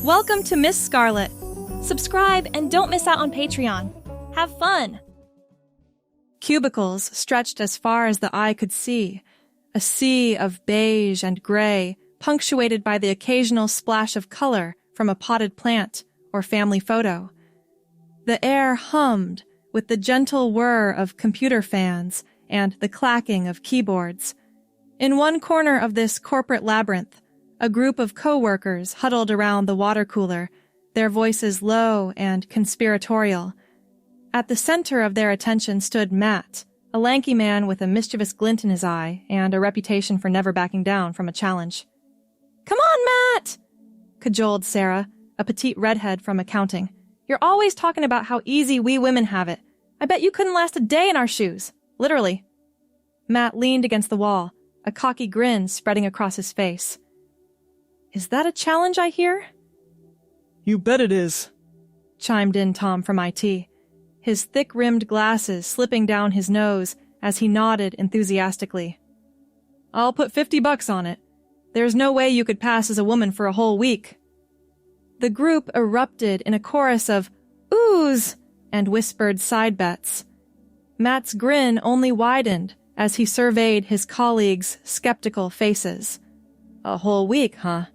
Welcome to Miss Scarlett. Subscribe and don't miss out on Patreon. Have fun! Cubicles stretched as far as the eye could see, a sea of beige and gray, punctuated by the occasional splash of color from a potted plant or family photo. The air hummed with the gentle whir of computer fans and the clacking of keyboards. In one corner of this corporate labyrinth, a group of co-workers huddled around the water cooler, their voices low and conspiratorial. At the center of their attention stood Matt, a lanky man with a mischievous glint in his eye and a reputation for never backing down from a challenge. "Come on, Matt!" cajoled Sarah, a petite redhead from accounting. "You're always talking about how easy we women have it. I bet you couldn't last a day in our shoes. Literally." Matt leaned against the wall, a cocky grin spreading across his face. "Is that a challenge I hear?" "You bet it is," chimed in Tom from IT, his thick-rimmed glasses slipping down his nose as he nodded enthusiastically. "I'll put $50 on it. There's no way you could pass as a woman for a whole week." The group erupted in a chorus of "oohs" and whispered side bets. Matt's grin only widened as he surveyed his colleagues' skeptical faces. "A whole week, huh?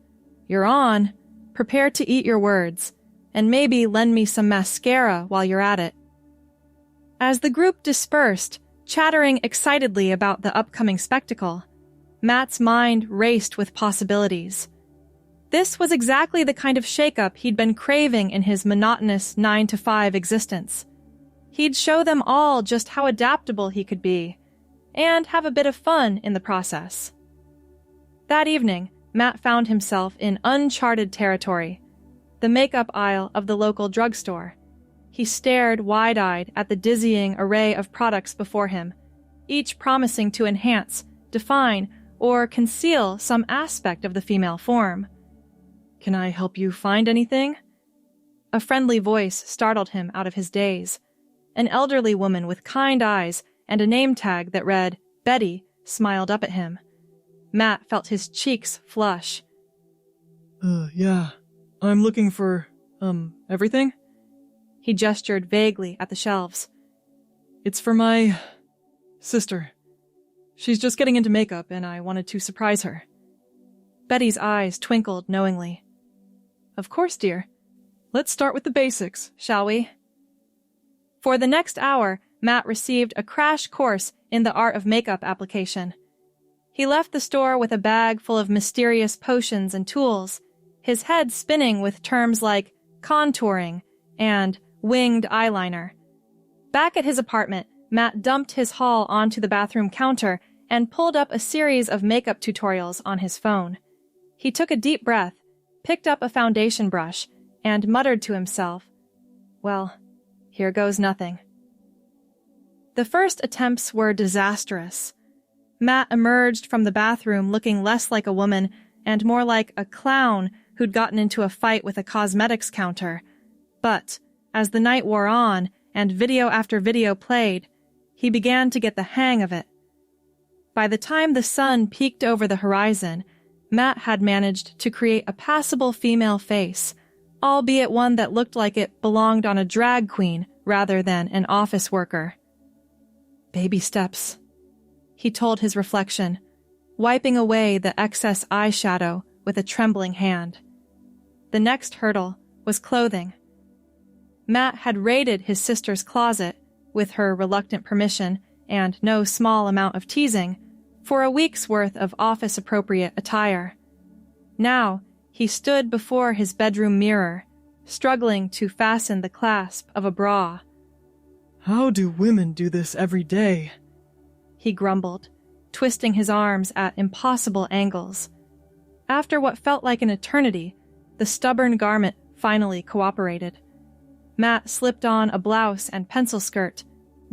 You're on. Prepare to eat your words, and maybe lend me some mascara while you're at it." As the group dispersed, chattering excitedly about the upcoming spectacle, Matt's mind raced with possibilities. This was exactly the kind of shakeup he'd been craving in his monotonous 9-to-5 existence. He'd show them all just how adaptable he could be, and have a bit of fun in the process. That evening, Matt found himself in uncharted territory, the makeup aisle of the local drugstore. He stared wide-eyed at the dizzying array of products before him, each promising to enhance, define, or conceal some aspect of the female form. "Can I help you find anything?" A friendly voice startled him out of his daze. An elderly woman with kind eyes and a name tag that read Betty smiled up at him. Matt felt his cheeks flush. Yeah. I'm looking for, everything?" He gestured vaguely at the shelves. "It's for my sister. She's just getting into makeup and I wanted to surprise her." Betty's eyes twinkled knowingly. "Of course, dear. Let's start with the basics, shall we?" For the next hour, Matt received a crash course in the art of makeup application. He left the store with a bag full of mysterious potions and tools, his head spinning with terms like contouring and winged eyeliner. Back at his apartment, Matt dumped his haul onto the bathroom counter and pulled up a series of makeup tutorials on his phone. He took a deep breath, picked up a foundation brush, and muttered to himself, "Well, here goes nothing." The first attempts were disastrous. Matt emerged from the bathroom looking less like a woman and more like a clown who'd gotten into a fight with a cosmetics counter. But as the night wore on and video after video played, he began to get the hang of it. By the time the sun peeked over the horizon, Matt had managed to create a passable female face, albeit one that looked like it belonged on a drag queen rather than an office worker. "Baby steps," he told his reflection, wiping away the excess eyeshadow with a trembling hand. The next hurdle was clothing. Matt had raided his sister's closet, with her reluctant permission and no small amount of teasing, for a week's worth of office-appropriate attire. Now, he stood before his bedroom mirror, struggling to fasten the clasp of a bra. "How do women do this every day?" he grumbled, twisting his arms at impossible angles. After what felt like an eternity, the stubborn garment finally cooperated. Matt slipped on a blouse and pencil skirt,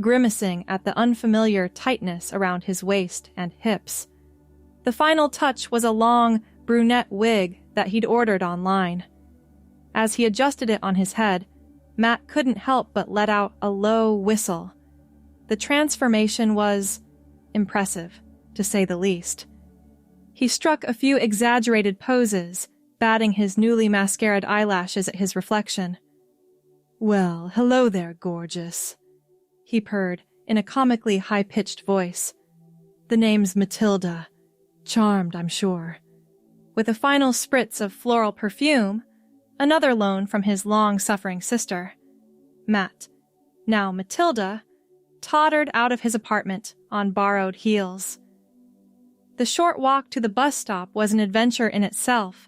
grimacing at the unfamiliar tightness around his waist and hips. The final touch was a long, brunette wig that he'd ordered online. As he adjusted it on his head, Matt couldn't help but let out a low whistle. The transformation was impressive, to say the least. He struck a few exaggerated poses, batting his newly mascaraed eyelashes at his reflection. "Well, hello there, gorgeous," he purred in a comically high-pitched voice. "The name's Matilda. Charmed, I'm sure." With a final spritz of floral perfume, another loan from his long-suffering sister, Matt, now Matilda, tottered out of his apartment on borrowed heels. The short walk to the bus stop was an adventure in itself.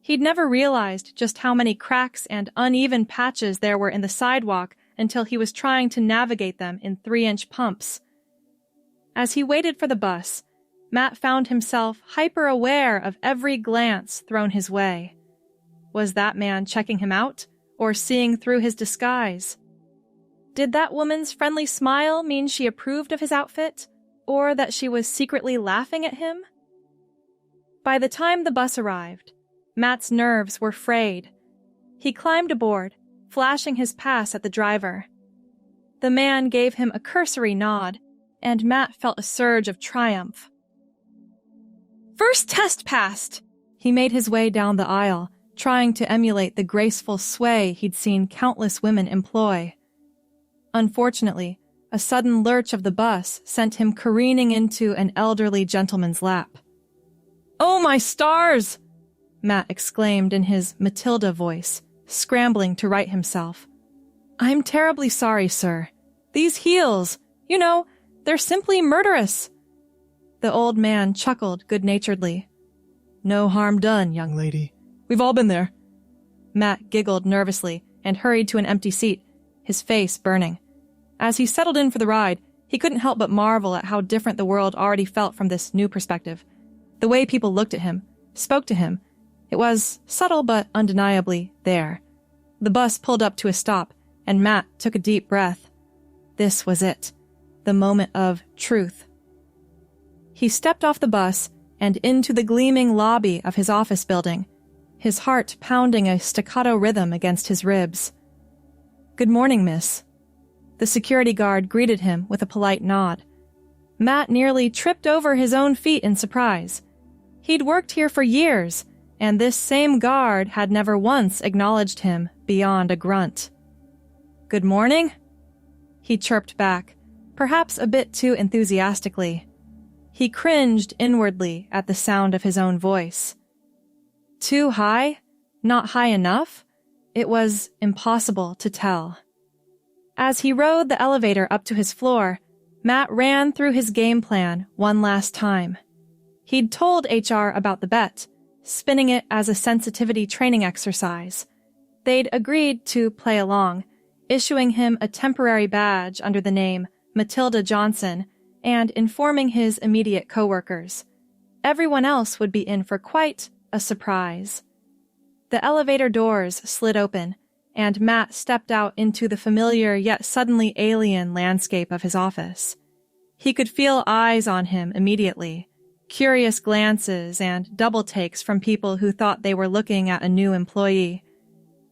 He'd never realized just how many cracks and uneven patches there were in the sidewalk until he was trying to navigate them in 3-inch pumps. As he waited for the bus, Matt found himself hyper-aware of every glance thrown his way. Was that man checking him out, or seeing through his disguise? Did that woman's friendly smile mean she approved of his outfit, or that she was secretly laughing at him? By the time the bus arrived, Matt's nerves were frayed. He climbed aboard, flashing his pass at the driver. The man gave him a cursory nod, and Matt felt a surge of triumph. First test passed! He made his way down the aisle, trying to emulate the graceful sway he'd seen countless women employ. Unfortunately, a sudden lurch of the bus sent him careening into an elderly gentleman's lap. "Oh, my stars!" Matt exclaimed in his Matilda voice, scrambling to right himself. "I'm terribly sorry, sir. These heels, they're simply murderous." The old man chuckled good-naturedly. "No harm done, young lady. We've all been there." Matt giggled nervously and hurried to an empty seat, his face burning. As he settled in for the ride, he couldn't help but marvel at how different the world already felt from this new perspective. The way people looked at him, spoke to him, it was subtle but undeniably there. The bus pulled up to a stop, and Matt took a deep breath. This was it, the moment of truth. He stepped off the bus and into the gleaming lobby of his office building, his heart pounding a staccato rhythm against his ribs. "Good morning, miss." The security guard greeted him with a polite nod. Matt nearly tripped over his own feet in surprise. He'd worked here for years, and this same guard had never once acknowledged him beyond a grunt. "Good morning?" He chirped back, perhaps a bit too enthusiastically. He cringed inwardly at the sound of his own voice. Too high? Not high enough? It was impossible to tell. As he rode the elevator up to his floor, Matt ran through his game plan one last time. He'd told HR about the bet, spinning it as a sensitivity training exercise. They'd agreed to play along, issuing him a temporary badge under the name Matilda Johnson and informing his immediate coworkers. Everyone else would be in for quite a surprise. The elevator doors slid open, and Matt stepped out into the familiar yet suddenly alien landscape of his office. He could feel eyes on him immediately, curious glances and double takes from people who thought they were looking at a new employee.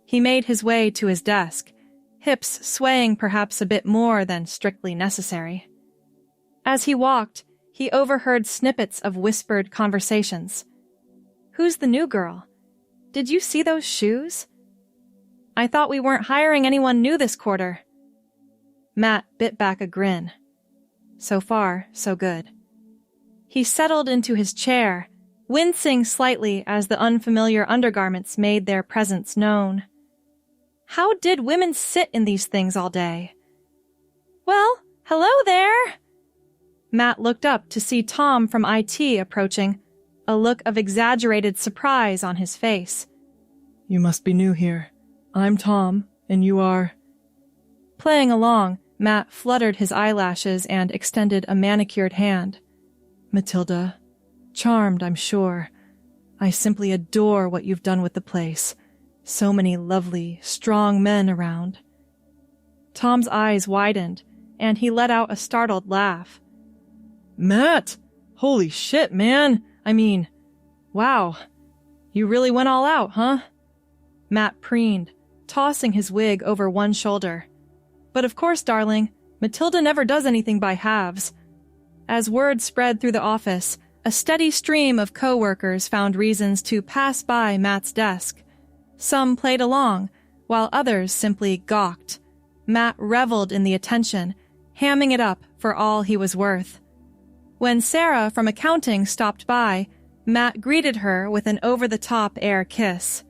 He made his way to his desk, hips swaying perhaps a bit more than strictly necessary. As he walked, he overheard snippets of whispered conversations. "Who's the new girl? Did you see those shoes? I thought we weren't hiring anyone new this quarter." Matt bit back a grin. So far, so good. He settled into his chair, wincing slightly as the unfamiliar undergarments made their presence known. How did women sit in these things all day? "Well, hello there!" Matt looked up to see Tom from IT approaching, a look of exaggerated surprise on his face. "You must be new here. I'm Tom, and you are—" Playing along, Matt fluttered his eyelashes and extended a manicured hand. "Matilda. Charmed, I'm sure. I simply adore what you've done with the place. So many lovely, strong men around." Tom's eyes widened, and he let out a startled laugh. "Matt! Holy shit, man! I mean, wow. You really went all out, huh?" Matt preened, tossing his wig over one shoulder. "But of course, darling, Matilda never does anything by halves." As word spread through the office, A steady stream of coworkers found reasons to pass by Matt's desk. Some played along, while others simply gawked. Matt reveled in the attention, hamming it up for all he was worth. When Sarah from accounting stopped by, Matt greeted her with an over-the-top air kiss.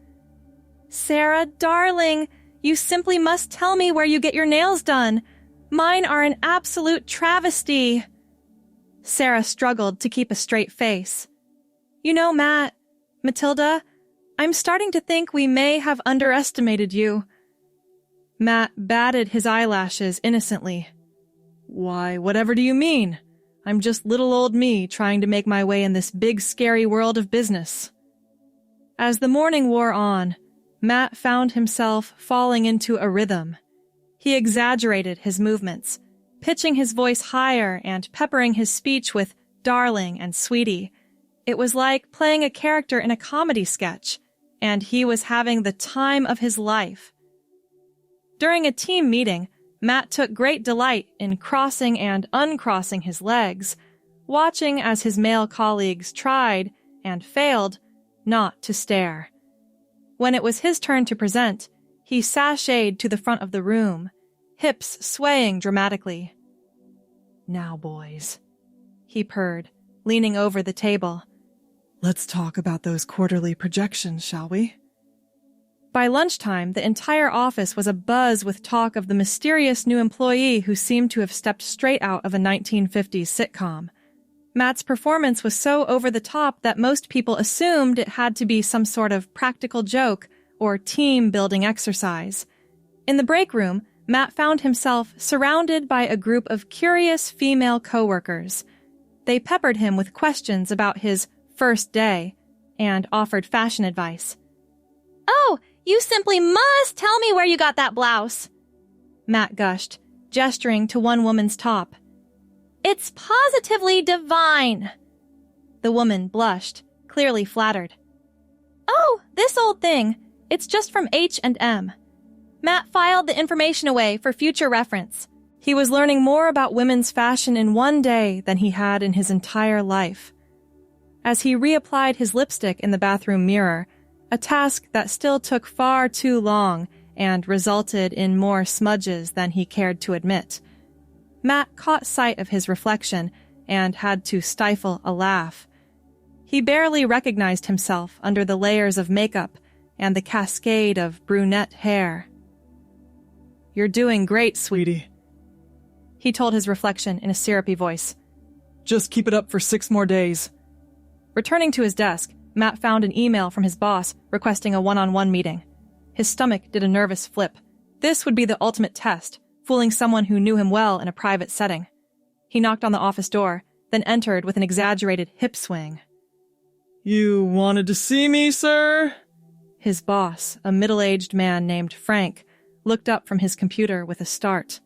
"Sarah, darling, you simply must tell me where you get your nails done. Mine are an absolute travesty." Sarah struggled to keep a straight face. "You know, Matt, Matilda, I'm starting to think we may have underestimated you." Matt batted his eyelashes innocently. "Why, whatever do you mean? I'm just little old me trying to make my way in this big, scary world of business." As the morning wore on, Matt found himself falling into a rhythm. He exaggerated his movements, pitching his voice higher and peppering his speech with darling and sweetie. It was like playing a character in a comedy sketch, and he was having the time of his life. During a team meeting, Matt took great delight in crossing and uncrossing his legs, watching as his male colleagues tried, and failed, not to stare. When it was his turn to present, he sashayed to the front of the room, hips swaying dramatically. "Now, boys," he purred, leaning over the table. Let's talk about those quarterly projections, shall we? By lunchtime, the entire office was abuzz with talk of the mysterious new employee who seemed to have stepped straight out of a 1950s sitcom. Matt's performance was so over the top that most people assumed it had to be some sort of practical joke or team-building exercise. In the break room, Matt found himself surrounded by a group of curious female coworkers. They peppered him with questions about his first day and offered fashion advice. "Oh, you simply must tell me where you got that blouse," Matt gushed, gesturing to one woman's top. "It's positively divine." The woman blushed, clearly flattered. "Oh, this old thing. It's just from H&M. Matt filed the information away for future reference. He was learning more about women's fashion in one day than he had in his entire life. As he reapplied his lipstick in the bathroom mirror, a task that still took far too long and resulted in more smudges than he cared to admit, Matt caught sight of his reflection and had to stifle a laugh. He barely recognized himself under the layers of makeup and the cascade of brunette hair. "You're doing great, sweetie," he told his reflection in a syrupy voice. "Just keep it up for 6 more days. Returning to his desk, Matt found an email from his boss requesting a one-on-one meeting. His stomach did a nervous flip. This would be the ultimate test, fooling someone who knew him well in a private setting. He knocked on the office door, then entered with an exaggerated hip swing. "You wanted to see me, sir?" His boss, a middle-aged man named Frank, looked up from his computer with a start.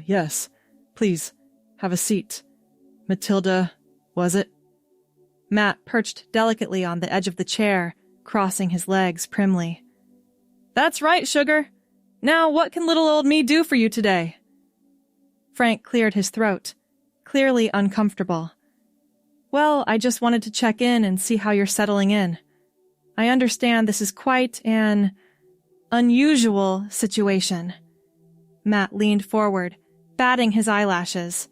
Yes. Please, have a seat. Matilda, was it?" Matt perched delicately on the edge of the chair, crossing his legs primly. "That's right, sugar. Now what can little old me do for you today?" Frank cleared his throat, clearly uncomfortable. "Well, I just wanted to check in and see how you're settling in. I understand this is quite an unusual situation." Matt leaned forward, batting his eyelashes.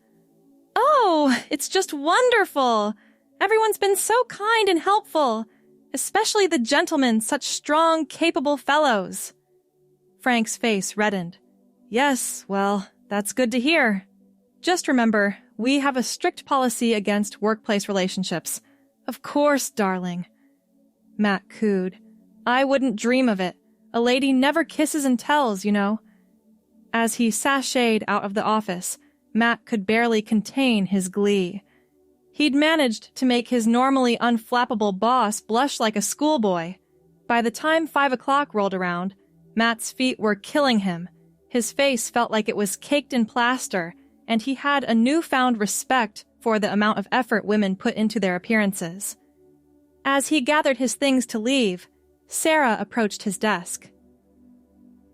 "Oh, it's just wonderful! Everyone's been so kind and helpful, especially the gentlemen, such strong, capable fellows." Frank's face reddened. "Yes, well, that's good to hear. Just remember, we have a strict policy against workplace relationships." "Of course, darling." Matt cooed. "I wouldn't dream of it. A lady never kisses and tells, you know." As he sashayed out of the office, Matt could barely contain his glee. He'd managed to make his normally unflappable boss blush like a schoolboy. By the time 5 o'clock rolled around, Matt's feet were killing him. His face felt like it was caked in plaster, and he had a newfound respect for the amount of effort women put into their appearances. As he gathered his things to leave, Sarah approached his desk.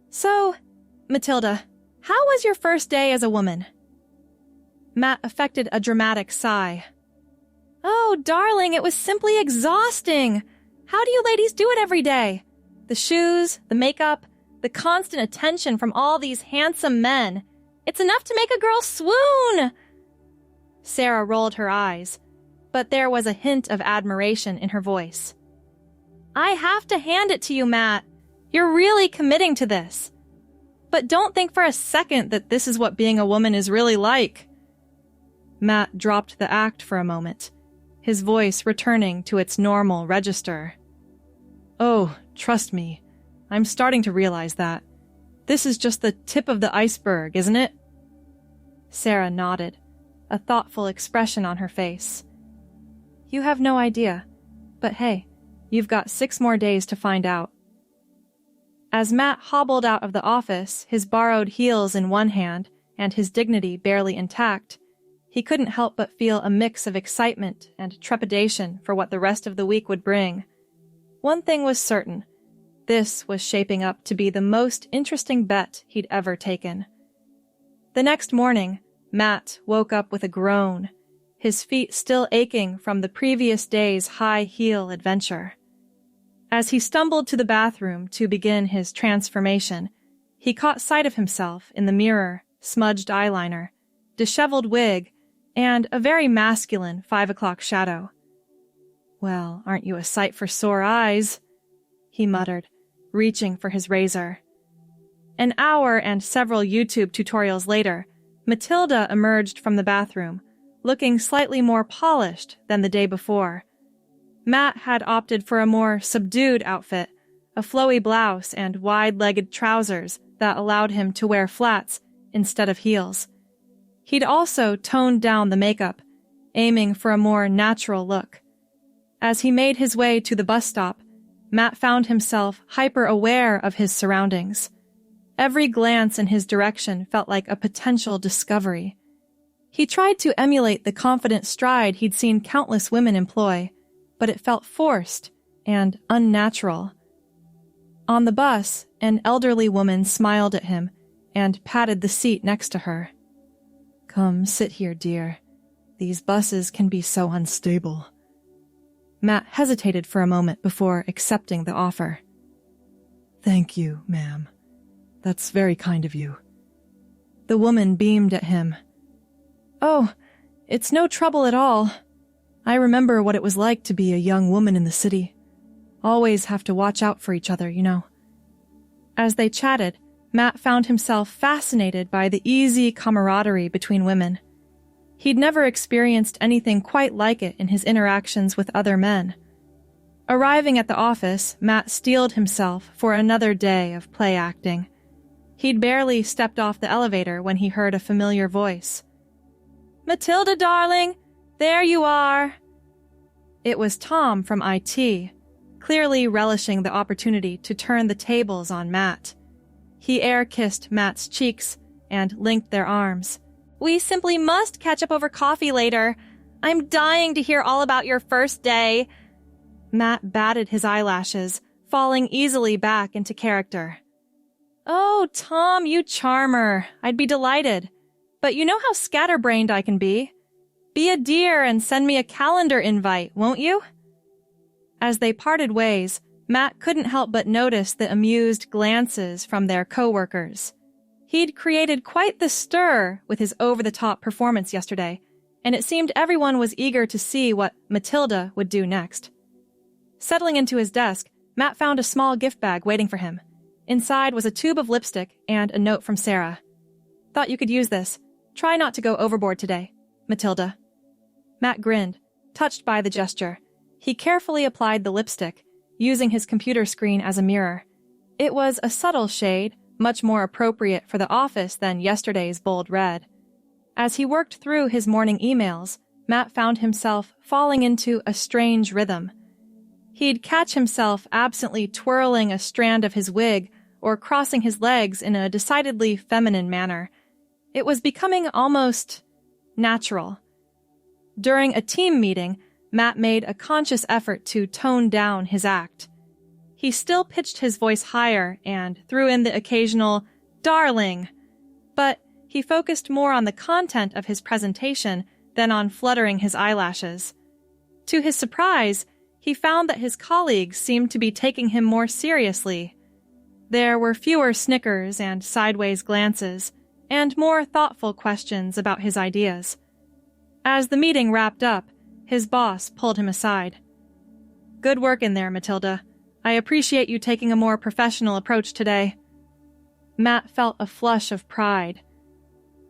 "So, Matilda, how was your first day as a woman?" Matt affected a dramatic sigh. Oh, darling, it was simply exhausting. How do you ladies do it every day? The shoes, the makeup, the constant attention from all these handsome men. It's enough to make a girl swoon. Sarah rolled her eyes, but there was a hint of admiration in her voice. I have to hand it to you, Matt. You're really committing to this. But don't think for a second that this is what being a woman is really like. Matt dropped the act for a moment, his voice returning to its normal register. Oh, trust me, I'm starting to realize that. This is just the tip of the iceberg, isn't it? Sarah nodded, a thoughtful expression on her face. You have no idea, but hey, you've got 6 more days to find out. As Matt hobbled out of the office, his borrowed heels in one hand and his dignity barely intact, he couldn't help but feel a mix of excitement and trepidation for what the rest of the week would bring. One thing was certain. This was shaping up to be the most interesting bet he'd ever taken. The next morning, Matt woke up with a groan, his feet still aching from the previous day's high-heel adventure. As he stumbled to the bathroom to begin his transformation, he caught sight of himself in the mirror, smudged eyeliner, disheveled wig, and a very masculine 5 o'clock shadow. Well, aren't you a sight for sore eyes? He muttered, reaching for his razor. An hour and several YouTube tutorials later, Matilda emerged from the bathroom, looking slightly more polished than the day before. Matt had opted for a more subdued outfit, a flowy blouse and wide-legged trousers that allowed him to wear flats instead of heels. He'd also toned down the makeup, aiming for a more natural look. As he made his way to the bus stop, Matt found himself hyper-aware of his surroundings. Every glance in his direction felt like a potential discovery. He tried to emulate the confident stride he'd seen countless women employ, but it felt forced and unnatural. On the bus, an elderly woman smiled at him and patted the seat next to her. Come sit here, dear. These buses can be so unstable. Matt hesitated for a moment before accepting the offer. Thank you, ma'am. That's very kind of you. The woman beamed at him. Oh, it's no trouble at all. I remember what it was like to be a young woman in the city. Always have to watch out for each other, you know. As they chatted, Matt found himself fascinated by the easy camaraderie between women. He'd never experienced anything quite like it in his interactions with other men. Arriving at the office, Matt steeled himself for another day of play acting. He'd barely stepped off the elevator when he heard a familiar voice. Matilda, darling, there you are. It was Tom from IT, clearly relishing the opportunity to turn the tables on Matt. He air-kissed Matt's cheeks and linked their arms. We simply must catch up over coffee later. I'm dying to hear all about your first day. Matt batted his eyelashes, falling easily back into character. Oh, Tom, you charmer. I'd be delighted. But you know how scatterbrained I can be. Be a dear and send me a calendar invite, won't you? As they parted ways, Matt couldn't help but notice the amused glances from their coworkers. He'd created quite the stir with his over-the-top performance yesterday, and it seemed everyone was eager to see what Matilda would do next. Settling into his desk, Matt found a small gift bag waiting for him. Inside was a tube of lipstick and a note from Sarah. Thought you could use this. Try not to go overboard today, Matilda. Matt grinned, touched by the gesture. He carefully applied the lipstick, using his computer screen as a mirror. It was a subtle shade, much more appropriate for the office than yesterday's bold red. As he worked through his morning emails, Matt found himself falling into a strange rhythm. He'd catch himself absently twirling a strand of his wig or crossing his legs in a decidedly feminine manner. It was becoming almost natural. During a team meeting, Matt made a conscious effort to tone down his act. He still pitched his voice higher and threw in the occasional, darling, but he focused more on the content of his presentation than on fluttering his eyelashes. To his surprise, he found that his colleagues seemed to be taking him more seriously. There were fewer snickers and sideways glances, and more thoughtful questions about his ideas. As the meeting wrapped up, his boss pulled him aside. "Good work in there, Matilda. I appreciate you taking a more professional approach today." Matt felt a flush of pride.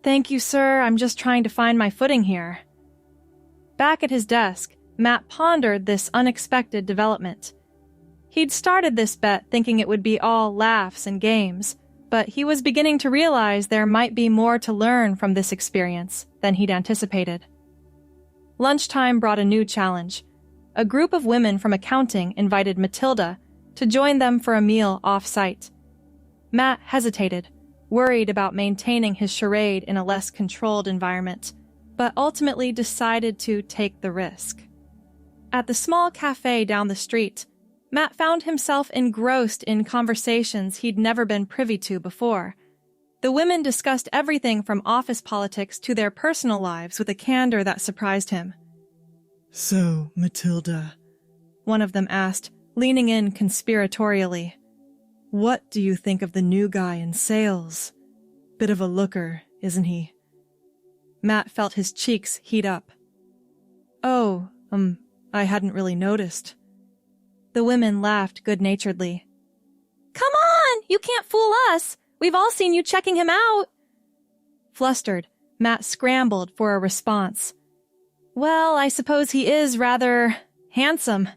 "Thank you, sir. I'm just trying to find my footing here." Back at his desk, Matt pondered this unexpected development. He'd started this bet thinking it would be all laughs and games, but he was beginning to realize there might be more to learn from this experience than he'd anticipated. Lunchtime brought a new challenge. A group of women from accounting invited Matilda to join them for a meal off-site. Matt hesitated, worried about maintaining his charade in a less controlled environment, but ultimately decided to take the risk. At the small cafe down the street, Matt found himself engrossed in conversations he'd never been privy to before. The women discussed everything from office politics to their personal lives with a candor that surprised him. "So, Matilda," one of them asked, leaning in conspiratorially, "what do you think of the new guy in sales? Bit of a looker, isn't he?" Matt felt his cheeks heat up. "Oh, I hadn't really noticed." The women laughed good-naturedly. "Come on! You can't fool us! We've all seen you checking him out!" Flustered, Matt scrambled for a response. "Well, I suppose he is rather handsome,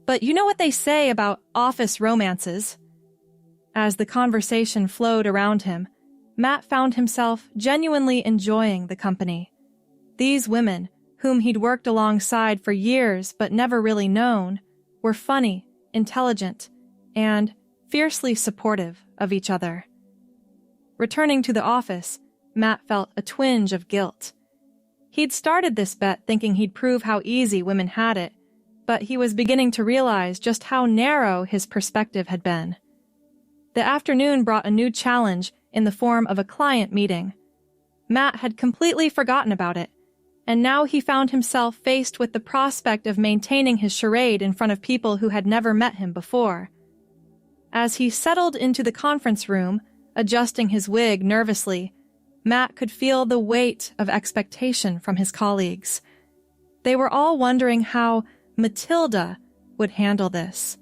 but you know what they say about office romances." As the conversation flowed around him, Matt found himself genuinely enjoying the company. These women, whom he'd worked alongside for years but never really known, were funny, intelligent, and fiercely supportive of each other. Returning to the office, Matt felt a twinge of guilt. He'd started this bet thinking he'd prove how easy women had it, but he was beginning to realize just how narrow his perspective had been. The afternoon brought a new challenge in the form of a client meeting. Matt had completely forgotten about it, and now he found himself faced with the prospect of maintaining his charade in front of people who had never met him before. As he settled into the conference room, adjusting his wig nervously, Matt could feel the weight of expectation from his colleagues. They were all wondering how Matilda would handle this.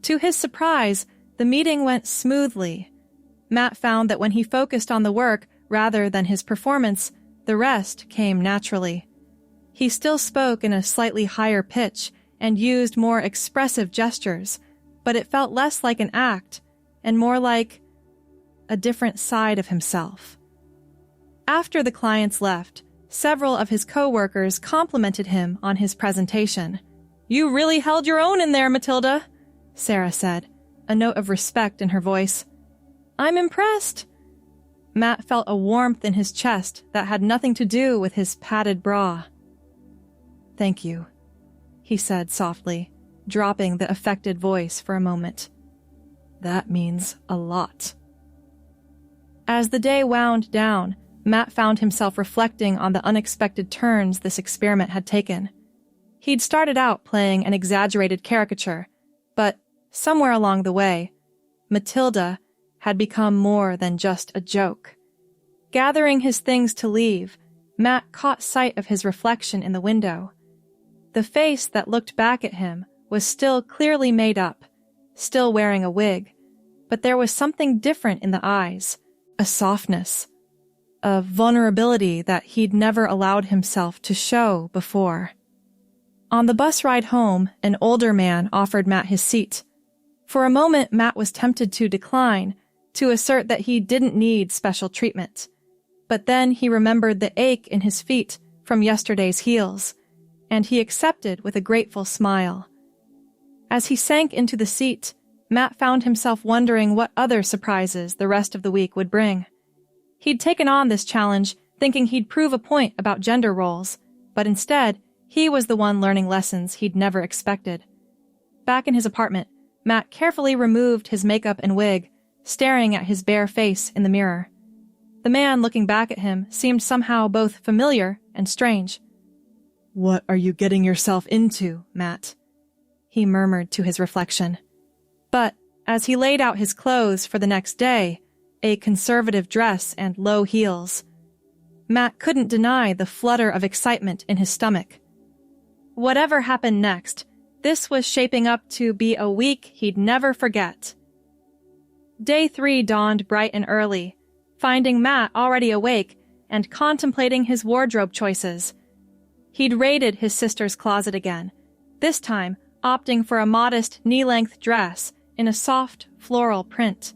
To his surprise, the meeting went smoothly. Matt found that when he focused on the work rather than his performance, the rest came naturally. He still spoke in a slightly higher pitch and used more expressive gestures, but it felt less like an act and more like a different side of himself. After the clients left, several of his co-workers complimented him on his presentation. "You really held your own in there, Matilda," Sarah said, a note of respect in her voice. "I'm impressed." Matt felt a warmth in his chest that had nothing to do with his padded bra. "Thank you," he said softly, dropping the affected voice for a moment. "That means a lot." As the day wound down, Matt found himself reflecting on the unexpected turns this experiment had taken. He'd started out playing an exaggerated caricature, but somewhere along the way, Matilda had become more than just a joke. Gathering his things to leave, Matt caught sight of his reflection in the window. The face that looked back at him was still clearly made up, still wearing a wig, but there was something different in the eyes, a softness, a vulnerability that he'd never allowed himself to show before. On the bus ride home, an older man offered Matt his seat. For a moment, Matt was tempted to decline, to assert that he didn't need special treatment. But then he remembered the ache in his feet from yesterday's heels, and he accepted with a grateful smile. As he sank into the seat, Matt found himself wondering what other surprises the rest of the week would bring. He'd taken on this challenge thinking he'd prove a point about gender roles, but instead, he was the one learning lessons he'd never expected. Back in his apartment, Matt carefully removed his makeup and wig, staring at his bare face in the mirror. The man looking back at him seemed somehow both familiar and strange. What are you getting yourself into, Matt? He murmured to his reflection. But as he laid out his clothes for the next day, a conservative dress and low heels, Matt couldn't deny the flutter of excitement in his stomach. Whatever happened next, this was shaping up to be a week he'd never forget. Day 3 dawned bright and early, finding Matt already awake and contemplating his wardrobe choices. He'd raided his sister's closet again, this time opting for a modest knee-length dress in a soft floral print.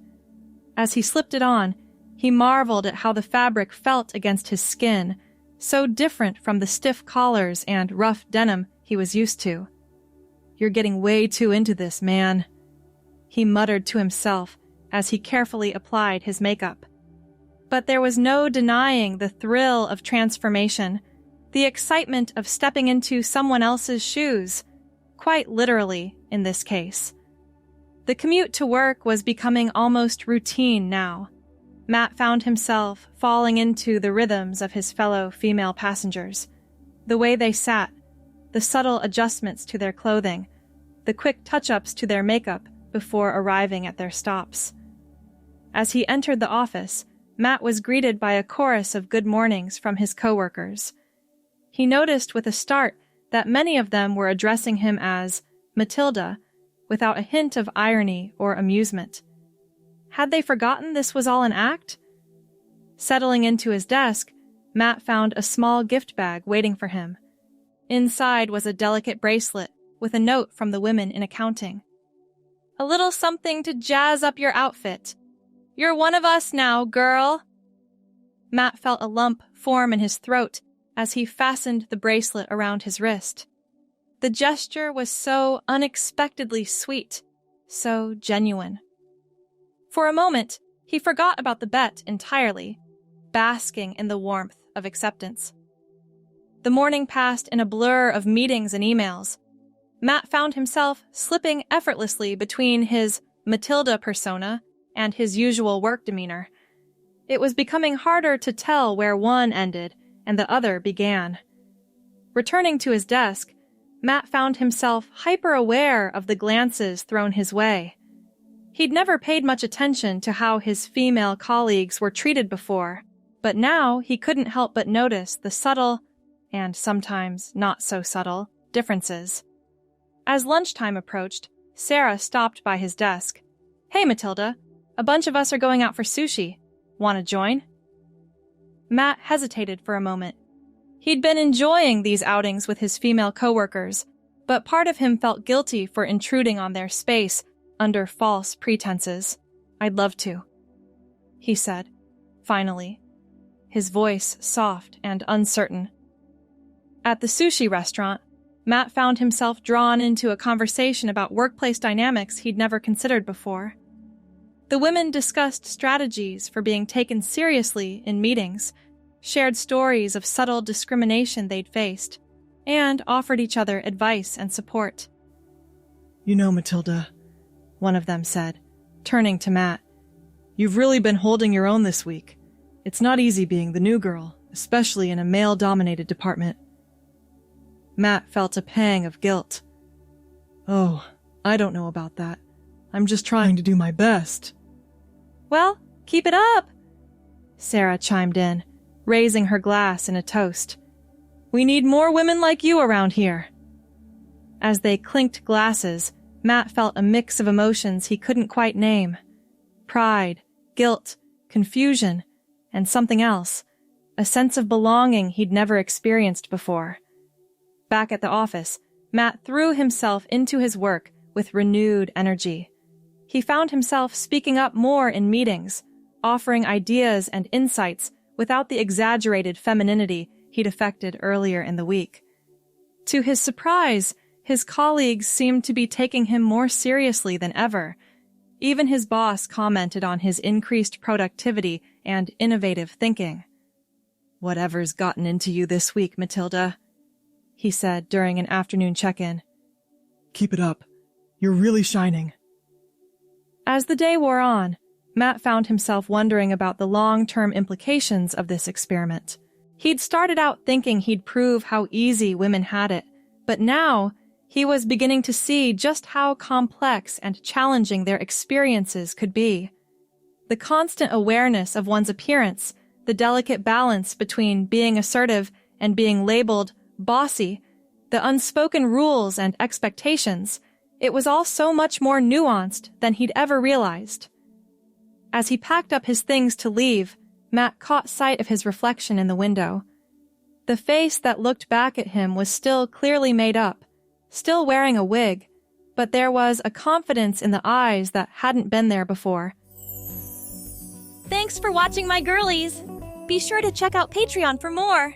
As he slipped it on, he marveled at how the fabric felt against his skin, so different from the stiff collars and rough denim he was used to. "You're getting way too into this, man," he muttered to himself as he carefully applied his makeup. But there was no denying the thrill of transformation, the excitement of stepping into someone else's shoes, quite literally in this case. The commute to work was becoming almost routine now. Matt found himself falling into the rhythms of his fellow female passengers. The way they sat, the subtle adjustments to their clothing, the quick touch-ups to their makeup before arriving at their stops. As he entered the office, Matt was greeted by a chorus of good mornings from his coworkers. He noticed with a start that many of them were addressing him as Matilda, without a hint of irony or amusement. Had they forgotten this was all an act? Settling into his desk, Matt found a small gift bag waiting for him. Inside was a delicate bracelet with a note from the women in accounting. "A little something to jazz up your outfit. You're one of us now, girl." Matt felt a lump form in his throat as he fastened the bracelet around his wrist. The gesture was so unexpectedly sweet, so genuine. For a moment, he forgot about the bet entirely, basking in the warmth of acceptance. The morning passed in a blur of meetings and emails. Matt found himself slipping effortlessly between his Matilda persona and his usual work demeanor. It was becoming harder to tell where one ended and the other began. Returning to his desk, Matt found himself hyper-aware of the glances thrown his way. He'd never paid much attention to how his female colleagues were treated before, but now he couldn't help but notice the subtle, and sometimes not so subtle, differences. As lunchtime approached, Sarah stopped by his desk. "Hey, Matilda, a bunch of us are going out for sushi. Want to join?" Matt hesitated for a moment. He'd been enjoying these outings with his female coworkers, but part of him felt guilty for intruding on their space under false pretenses. "I'd love to," he said, finally, his voice soft and uncertain. At the sushi restaurant, Matt found himself drawn into a conversation about workplace dynamics he'd never considered before. The women discussed strategies for being taken seriously in meetings, shared stories of subtle discrimination they'd faced, and offered each other advice and support. "You know, Matilda," one of them said, turning to Matt, "you've really been holding your own this week. It's not easy being the new girl, especially in a male-dominated department." Matt felt a pang of guilt. "Oh, I don't know about that. I'm just trying to do my best." "Well, keep it up," Sarah chimed in, raising her glass in a toast. "We need more women like you around here." As they clinked glasses, Matt felt a mix of emotions he couldn't quite name. Pride, guilt, confusion, and something else, a sense of belonging he'd never experienced before. Back at the office, Matt threw himself into his work with renewed energy. He found himself speaking up more in meetings, offering ideas and insights without the exaggerated femininity he'd affected earlier in the week. To his surprise, his colleagues seemed to be taking him more seriously than ever. Even his boss commented on his increased productivity and innovative thinking. "Whatever's gotten into you this week, Matilda," he said during an afternoon check-in. "Keep it up. You're really shining." As the day wore on, Matt found himself wondering about the long-term implications of this experiment. He'd started out thinking he'd prove how easy women had it, but now he was beginning to see just how complex and challenging their experiences could be. The constant awareness of one's appearance, the delicate balance between being assertive and being labeled bossy, the unspoken rules and expectations, it was all so much more nuanced than he'd ever realized. As he packed up his things to leave, Matt caught sight of his reflection in the window. The face that looked back at him was still clearly made up, still wearing a wig, but there was a confidence in the eyes that hadn't been there before. Thanks for watching, my girlies! Be sure to check out Patreon for more!